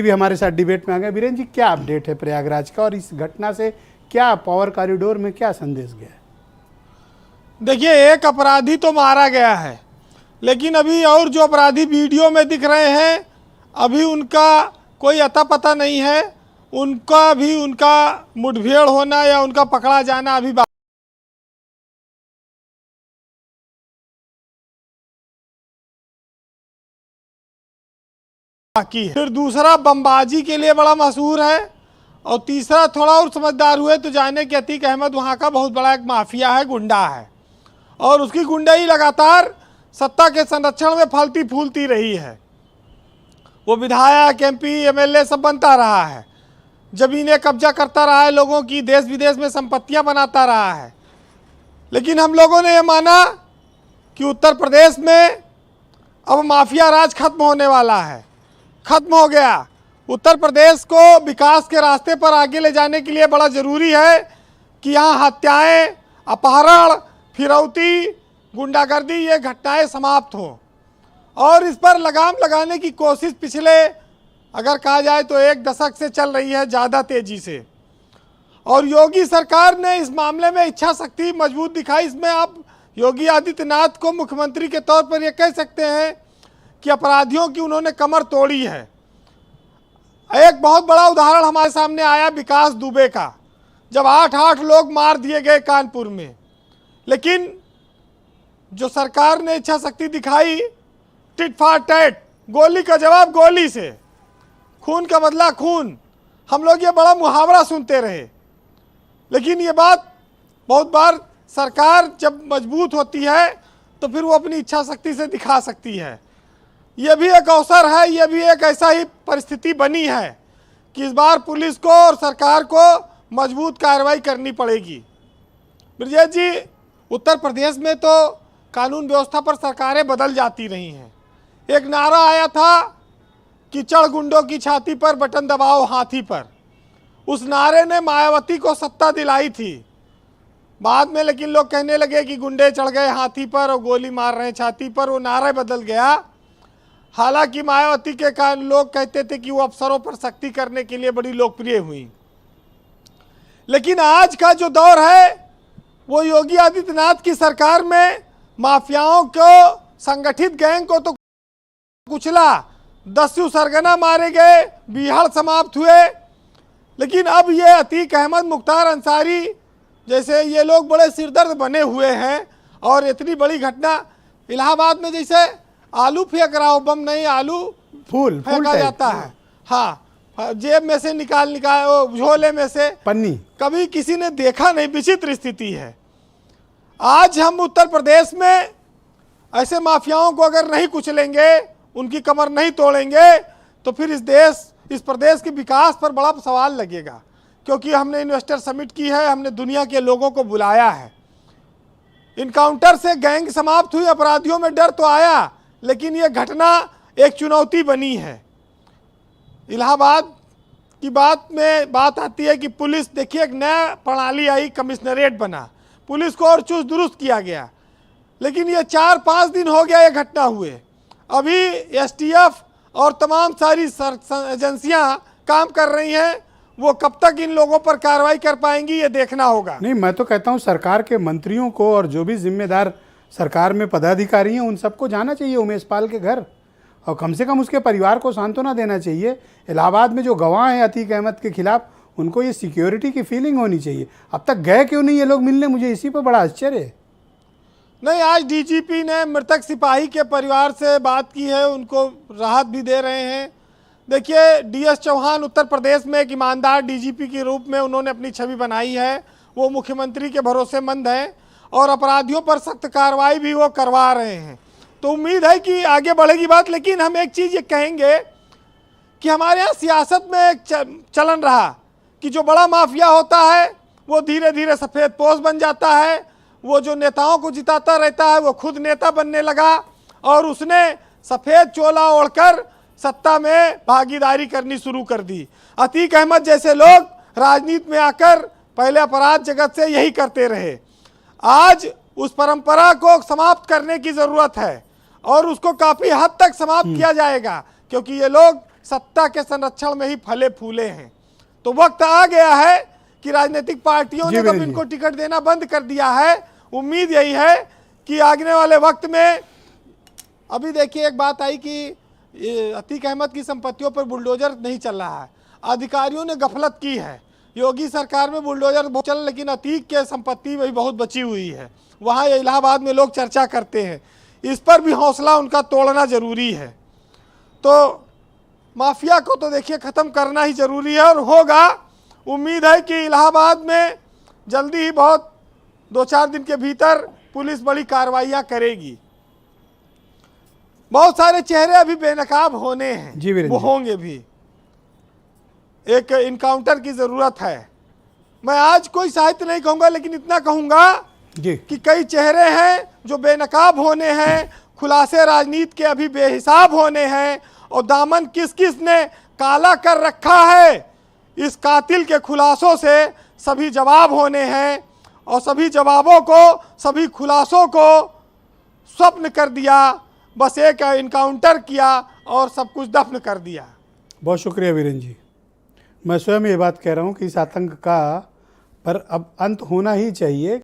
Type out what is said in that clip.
भी हमारे साथ डिबेट में आ गए। वीरेंद्र जी, क्या अपडेट है प्रयागराज का और इस घटना से क्या पावर कॉरिडोर में क्या संदेश गया है? देखिए, एक अपराधी तो मारा गया है, लेकिन अभी और जो अपराधी वीडियो में दिख रहे हैं अभी उनका कोई अता पता नहीं है। उनका मुठभेड़ होना या उनका पकड़ा जाना अभी बाकी है। फिर दूसरा बमबाजी के लिए बड़ा मशहूर है, और तीसरा थोड़ा और समझदार हुए तो जाने कि अतीक अहमद वहाँ का बहुत बड़ा एक माफिया है, गुंडा है, और उसकी गुंडाई लगातार सत्ता के संरक्षण में फलती फूलती रही है। वो विधायक, एमपी, एमएलए सब बनता रहा है, जमीनें कब्जा करता रहा है, लोगों की देश विदेश में संपत्तियां बनाता रहा है। लेकिन हम लोगों ने ये माना कि उत्तर प्रदेश में अब माफिया राज खत्म होने वाला है, खत्म हो गया। उत्तर प्रदेश को विकास के रास्ते पर आगे ले जाने के लिए बड़ा ज़रूरी है कि यहाँ हत्याएं, अपहरण, फिरौती, गुंडागर्दी ये घटनाएं समाप्त हों, और इस पर लगाम लगाने की कोशिश पिछले अगर कहा जाए तो 1 दशक से चल रही है, ज़्यादा तेज़ी से। और योगी सरकार ने इस मामले में इच्छा शक्ति मजबूत दिखाई। इसमें आप योगी आदित्यनाथ को मुख्यमंत्री के तौर पर ये कह सकते हैं कि अपराधियों की उन्होंने कमर तोड़ी है। एक बहुत बड़ा उदाहरण हमारे सामने आया विकास दुबे का, जब 8 लोग मार दिए गए कानपुर में। लेकिन जो सरकार ने इच्छा शक्ति दिखाई, टिट फॉर टैट, गोली का जवाब गोली से, खून का बदला खून। हम लोग ये बड़ा मुहावरा सुनते रहे, लेकिन ये बात बहुत बार सरकार जब मजबूत होती है तो फिर वो अपनी इच्छा शक्ति से दिखा सकती है। ये भी एक अवसर है, ये भी एक ऐसा ही परिस्थिति बनी है कि इस बार पुलिस को और सरकार को मजबूत कार्रवाई करनी पड़ेगी। ब्रजेश जी, उत्तर प्रदेश में तो कानून व्यवस्था पर सरकारें बदल जाती रही हैं। एक नारा आया था कि चढ़ गुंडों की छाती पर, बटन दबाओ हाथी पर। उस नारे ने मायावती को सत्ता दिलाई थी। बाद में लेकिन लोग कहने लगे कि गुंडे चढ़ गए हाथी पर और गोली मार रहे हैं छाती पर, वो नारा बदल गया। हालांकि मायावती के कारण लोग कहते थे कि वो अफसरों पर सख्ती करने के लिए बड़ी लोकप्रिय हुई। लेकिन आज का जो दौर है वो योगी आदित्यनाथ की सरकार में माफियाओं को, संगठित गैंग को तो कुचला, 10 सरगना मारे गए, बिहार समाप्त हुए। लेकिन अब ये अतीक अहमद, मुख्तार अंसारी जैसे ये लोग बड़े सिरदर्द बने हुए हैं। और इतनी बड़ी घटना इलाहाबाद में, जैसे आलू फेंक रहा हो, बम नहीं, आलू फूल फेंका जाता है। हाँ, जेब में से निकाल झोले में से पन्नी, कभी किसी ने देखा नहीं। विचित्र स्थिति है। आज हम उत्तर प्रदेश में ऐसे माफियाओं को अगर नहीं कुचलेंगे, उनकी कमर नहीं तोड़ेंगे, तो फिर इस प्रदेश के विकास पर बड़ा सवाल लगेगा। क्योंकि हमने इन्वेस्टर समिट की है, हमने दुनिया के लोगों को बुलाया है। इनकाउंटर से गैंग समाप्त हुई, अपराधियों में डर तो आया, लेकिन ये घटना एक चुनौती बनी है। इलाहाबाद की बात आती है कि पुलिस, देखिए एक नया प्रणाली आई, कमिश्नरेट बना, पुलिस को और चुस्त दुरुस्त किया गया। लेकिन ये 4-5 दिन हो गया ये घटना हुए, अभी एसटीएफ और तमाम सारी एजेंसियां काम कर रही हैं। वो कब तक इन लोगों पर कार्रवाई कर पाएंगी ये देखना होगा। नहीं, मैं तो कहता हूँ सरकार के मंत्रियों को और जो भी जिम्मेदार सरकार में पदाधिकारी हैं उन सबको जाना चाहिए उमेश पाल के घर, और कम से कम उसके परिवार को सांत्वना देना चाहिए। इलाहाबाद में जो गवाह हैं अतीक अहमद के खिलाफ, उनको ये सिक्योरिटी की फीलिंग होनी चाहिए। अब तक गए क्यों नहीं ये लोग मिलने, मुझे इसी पर बड़ा आश्चर्य है। नहीं, आज डीजीपी ने मृतक सिपाही के परिवार से बात की है, उनको राहत भी दे रहे हैं। देखिए, डीएस चौहान उत्तर प्रदेश में एक ईमानदार डीजीपी के रूप में उन्होंने अपनी छवि बनाई है। वो मुख्यमंत्री के भरोसेमंद हैं और अपराधियों पर सख्त कार्रवाई भी वो करवा रहे हैं। तो उम्मीद है कि आगे बढ़ेगी बात। लेकिन हम एक चीज़ ये कहेंगे कि हमारे यहाँ सियासत में एक चलन रहा कि जो बड़ा माफिया होता है वो धीरे धीरे सफ़ेद पोश बन जाता है। वो जो नेताओं को जिताता रहता है वो खुद नेता बनने लगा, और उसने सफ़ेद चोला ओढ़कर सत्ता में भागीदारी करनी शुरू कर दी। अतीक अहमद जैसे लोग राजनीति में आकर पहले अपराध जगत से यही करते रहे। आज उस परंपरा को समाप्त करने की ज़रूरत है, और उसको काफ़ी हद तक समाप्त किया जाएगा, क्योंकि ये लोग सत्ता के संरक्षण में ही फले फूले हैं। तो वक्त आ गया है कि राजनीतिक पार्टियों ने जब इनको टिकट देना बंद कर दिया है, उम्मीद यही है कि आने वाले वक्त में, अभी देखिए एक बात आई कि अतीक अहमद की संपत्तियों पर बुलडोजर नहीं चल रहा है, अधिकारियों ने गफलत की है। योगी सरकार में बुलडोजर बहुत चल, लेकिन अतीक के संपत्ति भी बहुत बची हुई है, वहाँ इलाहाबाद में लोग चर्चा करते हैं। इस पर भी हौसला उनका तोड़ना जरूरी है। तो माफिया को तो देखिए ख़त्म करना ही जरूरी है और होगा। उम्मीद है कि इलाहाबाद में जल्दी ही, बहुत 2-4 दिन के भीतर पुलिस बड़ी कार्रवाइयाँ करेगी। बहुत सारे चेहरे अभी बेनकाब होने हैं, वो होंगे भी। एक इनकाउंटर की ज़रूरत है। मैं आज कोई साहित्य नहीं कहूँगा, लेकिन इतना कहूँगा कि कई चेहरे हैं जो बेनकाब होने हैं, खुलासे राजनीति के अभी बेहिसाब होने हैं, और दामन किस किस ने काला कर रखा है, इस कातिल के खुलासों से सभी जवाब होने हैं। और सभी जवाबों को, सभी खुलासों को स्वप्न कर दिया, बस एक इनकाउंटर किया और सब कुछ दफन कर दिया। बहुत शुक्रिया वीरेन जी। मैं स्वयं ये बात कह रहा हूँ कि इस आतंक का पर अब अंत होना ही चाहिए।